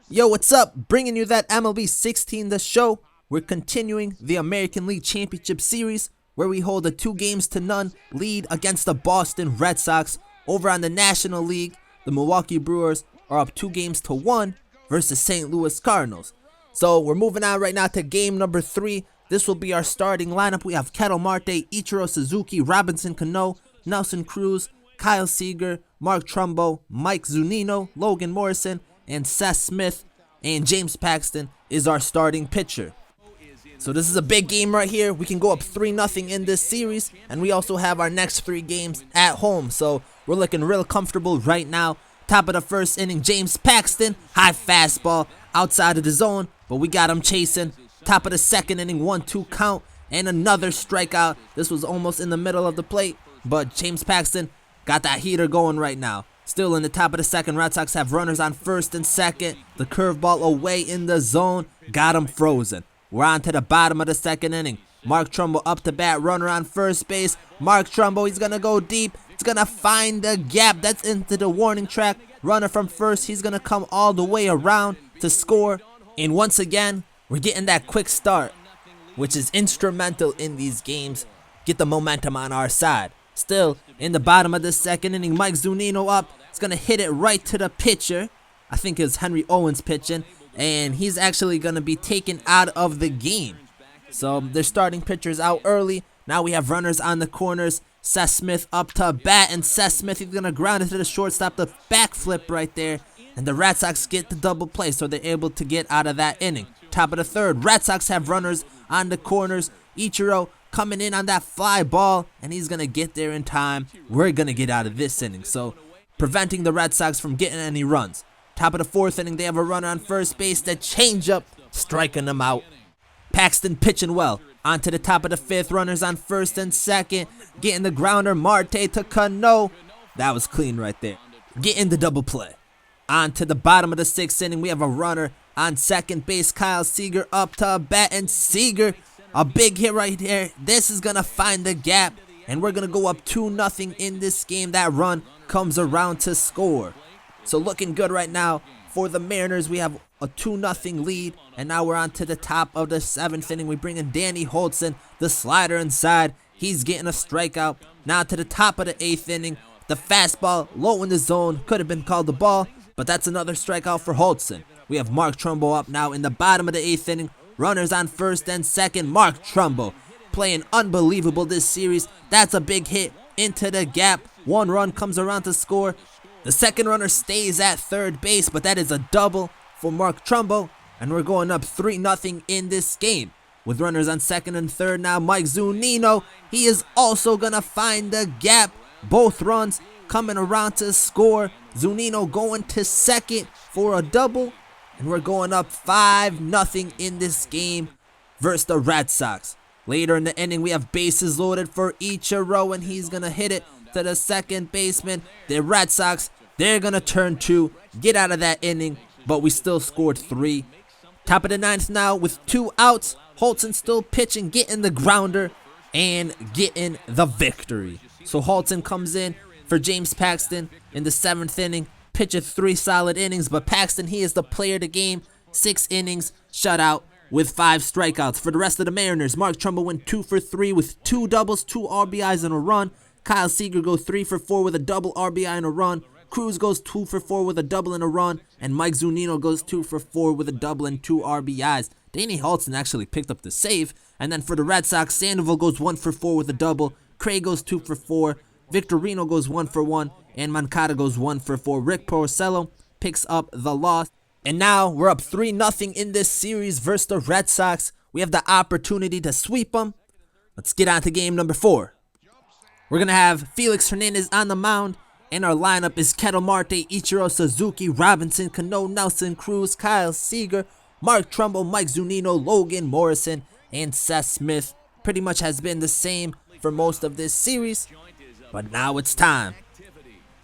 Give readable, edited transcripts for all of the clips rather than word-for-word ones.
Yo, what's up? Bringing you that MLB 16 The Show. We're continuing the American League Championship Series, where we hold a 2-0 lead against the Boston Red Sox. Over on the National League, the Milwaukee Brewers are up 2-1 versus St. Louis Cardinals. So we're moving on right now to game number 3. This will be our starting lineup. We have K.Marte, I.Suzuki, Robinson Cano, Nelson Cruz, Kyle Seager, Mark Trumbo, Mike Zunino, Logan Morrison, and Seth Smith, and James Paxton is our starting pitcher. So this is a big game right here. We can go up 3-0 in this series, and we also have our next 3 games at home. So we're looking real comfortable right now. Top of the first inning, James Paxton, high fastball outside of the zone, but we got him chasing. Top of the second inning, 1-2 count, and another strikeout. This was almost in the middle of the plate, but James Paxton got that heater going right now. Still in the top of the second, Red Sox have runners on first and second. The curveball away in the zone, got him frozen. We're on to the bottom of the second inning. Mark Trumbo up to bat, runner on first base. Mark Trumbo, he's going to go deep. He's going to find the gap. That's into the warning track. Runner from first, he's going to come all the way around to score. And once again, we're getting that quick start, which is instrumental in these games. Get the momentum on our side. Still, in the bottom of the second inning, Mike Zunino up. He's going to hit it right to the pitcher. I think it's Henry Owens pitching. And he's actually going to be taken out of the game. So their starting pitcher's out early. Now we have runners on the corners. Seth Smith up to bat. And Seth Smith, he's going to ground it to the shortstop. The backflip right there. And the Red Sox get the double play. So they're able to get out of that inning. Top of the third, Red Sox have runners on the corners. Ichiro coming in on that fly ball, and he's going to get there in time. We're going to get out of this inning, so preventing the Red Sox from getting any runs. Top of the fourth inning, they have a runner on first base. The changeup, striking them out. Paxton pitching well. On to the top of the fifth, runners on first and second. Getting the grounder, Marte to Cano. That was clean right there. Getting the double play. On to the bottom of the sixth inning, we have a runner on second base. Kyle Seager up to bat, and Seager, a big hit right here. This is going to find the gap, and we're going to go up 2-0 in this game. That run comes around to score. So looking good right now for the Mariners. We have a 2-0 lead, and now we're on to the top of the seventh inning. We bring in Danny Holtzen, the slider inside. He's getting a strikeout. Now to the top of the eighth inning. The fastball low in the zone. Could have been called the ball, but that's another strikeout for Holtzen. We have Mark Trumbo up now in the bottom of the eighth inning. Runners on first and second. Mark Trumbo playing unbelievable this series. That's a big hit into the gap. One run comes around to score. The second runner stays at third base, but that is a double for Mark Trumbo. And we're going up 3-0 in this game. With runners on second and third now, Mike Zunino, he is also going to find the gap. Both runs coming around to score. Zunino going to second for a double. And we're going up 5-0 in this game versus the Red Sox. Later in the inning, we have bases loaded for Ichiro, and he's going to hit it to the second baseman. The Red Sox, they're going to turn 2, get out of that inning, but we still scored 3. Top of the ninth now with 2 outs. Holtzen still pitching, getting the grounder, and getting the victory. So Holtzen comes in for James Paxton in the 7th inning. Pitches 3 solid innings, but Paxton, he is the player of the game. 6 innings, shutout with 5 strikeouts. For the rest of the Mariners, Mark Trumbo went 2 for 3 with 2 doubles, 2 RBIs and a run. Kyle Seager goes 3 for 4 with a double RBI and a run. Cruz goes 2 for 4 with a double and a run. And Mike Zunino goes 2 for 4 with a double and 2 RBIs. Danny Holtzen actually picked up the save. And then for the Red Sox, Sandoval goes 1 for 4 with a double. Craig goes 2 for 4. Victorino goes 1 for 1. And Moncada goes 1 for 4. Rick Porcello picks up the loss. And now we're up 3-0 in this series versus the Red Sox. We have the opportunity to sweep them. Let's get on to game number 4. We're going to have Felix Hernandez on the mound. And our lineup is K.Marte, I.Suzuki, Robinson, Cano, Nelson Cruz, Kyle Seager, Mark Trumbo, Mike Zunino, Logan Morrison, and Seth Smith. Pretty much has been the same for most of this series. But now it's time.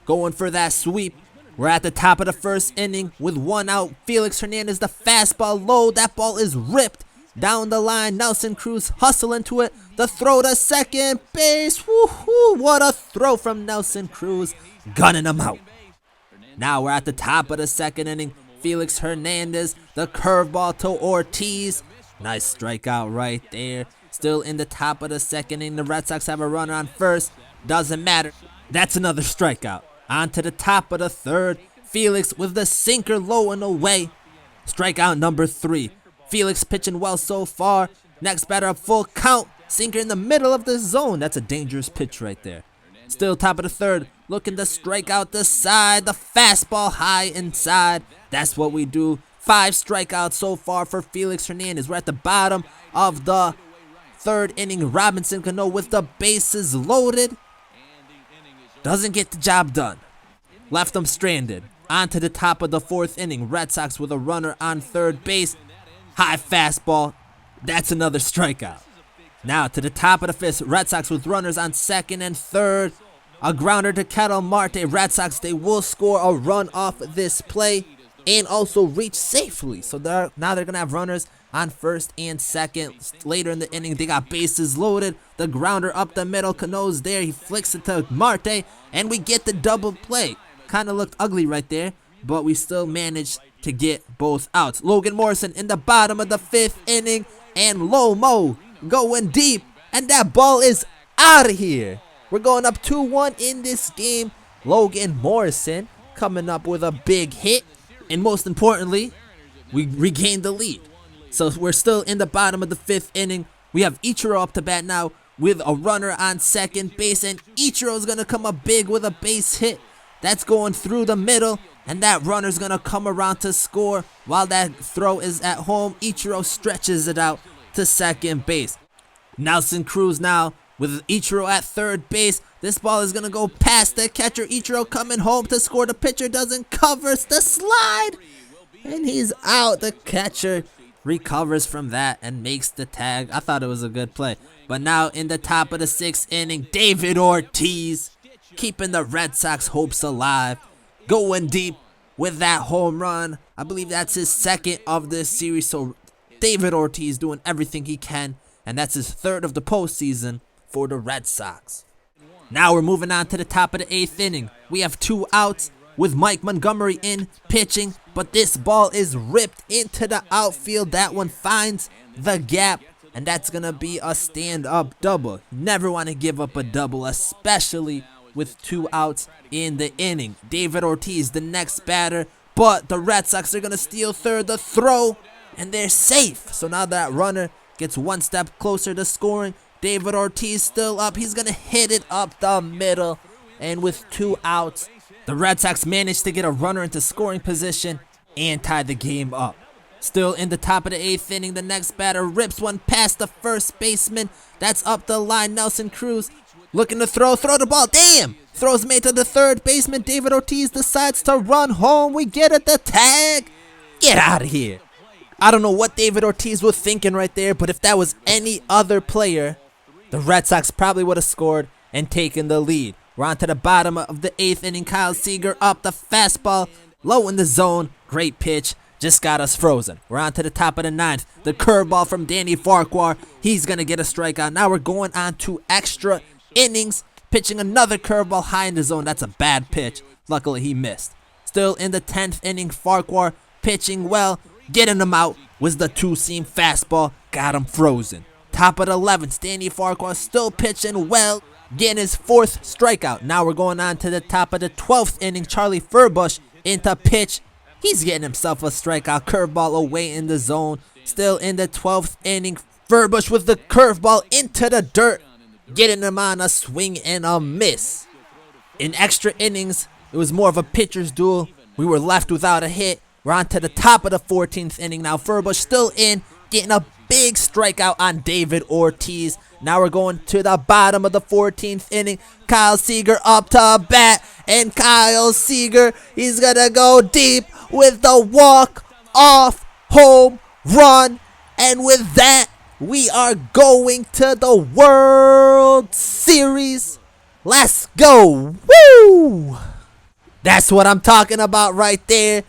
Going for that sweep. We're at the top of the first inning with 1 out. Felix Hernandez, the fastball low. That ball is ripped down the line. Nelson Cruz hustling to it. The throw to second base. Woohoo! What a throw from Nelson Cruz. Gunning him out. Now we're at the top of the second inning. Felix Hernandez, the curveball to Ortiz. Nice strikeout right there. Still in the top of the second inning, the Red Sox have a runner on first. Doesn't matter. That's another strikeout. On to the top of the third. Felix with the sinker low and away. Strikeout number 3. Felix pitching well so far. Next batter up, full count. Sinker in the middle of the zone. That's a dangerous pitch right there. Still top of the third. Looking to strike out the side. The fastball high inside. That's what we do. 5 strikeouts so far for Felix Hernandez. We're at the bottom of the third inning. Robinson Cano with the bases loaded. Doesn't get the job done. Left them stranded. On to the top of the fourth inning. Red Sox with a runner on third base. High fastball. That's another strikeout. Now to the top of the fifth. Red Sox with runners on second and third. A grounder to K.Marte. Red Sox, they will score a run off this play and also reach safely. So now they're going to have runners on first and second. Later in the inning, they got bases loaded. The grounder up the middle. Cano's there. He flicks it to Marte, and we get the double play. Kind of looked ugly right there, but we still managed to get both outs. Logan Morrison in the bottom of the fifth inning, and Lomo going deep, and that ball is out of here. We're going up 2-1 in this game. Logan Morrison coming up with a big hit, and most importantly, we regained the lead. So we're still in the bottom of the fifth inning. We have Ichiro up to bat now with a runner on second base, and Ichiro's going to come up big with a base hit. That's going through the middle, and that runner's going to come around to score. While that throw is at home, Ichiro stretches it out to second base. Nelson Cruz now with Ichiro at third base. This ball is going to go past the catcher. Ichiro coming home to score. The pitcher doesn't cover the slide, and he's out. The catcher recovers from that and makes the tag. I thought it was a good play. But now in the top of the sixth inning, David Ortiz keeping the Red Sox hopes alive, going deep with that home run. I believe that's his second of this series. So David Ortiz doing everything he can, and that's his third of the postseason for the Red Sox. Now we're moving on to the top of the eighth inning. We have 2 outs with Mike Montgomery in pitching, but this ball is ripped into the outfield. That one finds the gap, and that's gonna be a stand-up double. Never want to give up a double, especially with 2 outs in the inning. David Ortiz, the next batter, but the Red Sox are gonna steal third. The throw, and they're safe. So now that runner gets one step closer to scoring. David Ortiz still up. He's gonna hit it up the middle, and with 2 outs, the Red Sox managed to get a runner into scoring position and tie the game up. Still in the top of the eighth inning, the next batter rips one past the first baseman. That's up the line. Nelson Cruz looking to throw the ball. Damn! Throws made to the third baseman. David Ortiz decides to run home. We get it, the tag. Get out of here. I don't know what David Ortiz was thinking right there, but if that was any other player, the Red Sox probably would have scored and taken the lead. We're on to the bottom of the eighth inning. Kyle Seager up the fastball, low in the zone. Great pitch, just got us frozen. We're on to the top of the ninth. The curveball from Danny Farquhar. He's going to get a strikeout. Now we're going on to extra innings, pitching another curveball high in the zone. That's a bad pitch. Luckily, he missed. Still in the 10th inning, Farquhar pitching well, getting him out with the 2-seam fastball. Got him frozen. Top of the 11th, Danny Farquhar still pitching well, getting his 4th strikeout. Now we're going on to the top of the 12th inning. Charlie Furbush into pitch. He's getting himself a strikeout. Curveball away in the zone. Still in the 12th inning, Furbush with the curveball into the dirt, getting him on a swing and a miss. In extra innings, it was more of a pitcher's duel. We were left without a hit. We're on to the top of the 14th inning now. Furbush still in, getting a big strikeout on David Ortiz. Now we're going to the bottom of the 14th inning. Kyle Seager up to bat, and Kyle Seager, he's gonna go deep with the walk-off home run. And with that, we are going to the World Series. Let's go. Woo! That's what I'm talking about right there.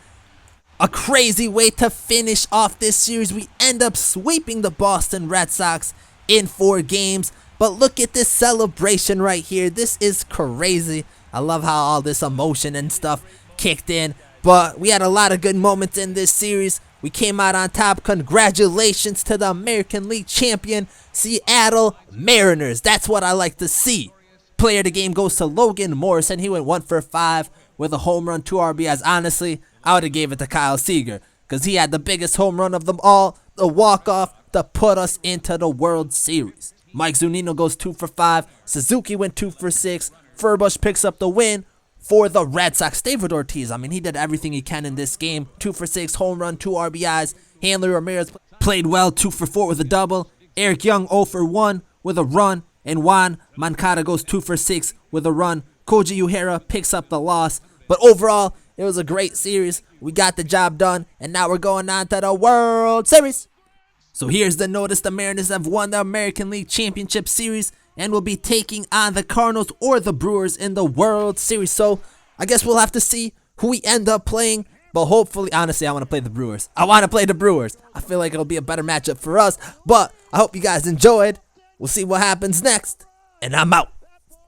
A crazy way to finish off this series. We end up sweeping the Boston Red Sox in 4 games. But look at this celebration right here. This is crazy. I love how all this emotion and stuff kicked in. But we had a lot of good moments in this series. We came out on top. Congratulations to the American League champion, Seattle Mariners. That's what I like to see. Player of the game goes to Logan Morrison. He went 1 for 5 with a home run, 2 RBIs. Honestly, I would have gave it to Kyle Seager because he had the biggest home run of them all, the walk-off to put us into the World Series. Mike Zunino goes 2 for 5. Suzuki went 2 for 6. Furbush picks up the win for the Red Sox. David Ortiz, I mean, he did everything he can in this game. 2 for 6, home run, 2 RBIs. Hanley Ramirez played well, 2 for 4 with a double. Eric Young 0 for 1 with a run. And Juan Moncada goes 2 for 6 with a run. Koji Uehara picks up the loss. But overall, it was a great series. We got the job done. And now we're going on to the World Series. So here's the notice. The Mariners have won the American League Championship Series and will be taking on the Cardinals or the Brewers in the World Series. So I guess we'll have to see who we end up playing. But hopefully, honestly, I want to play the Brewers. I feel like it'll be a better matchup for us. But I hope you guys enjoyed. We'll see what happens next. And I'm out.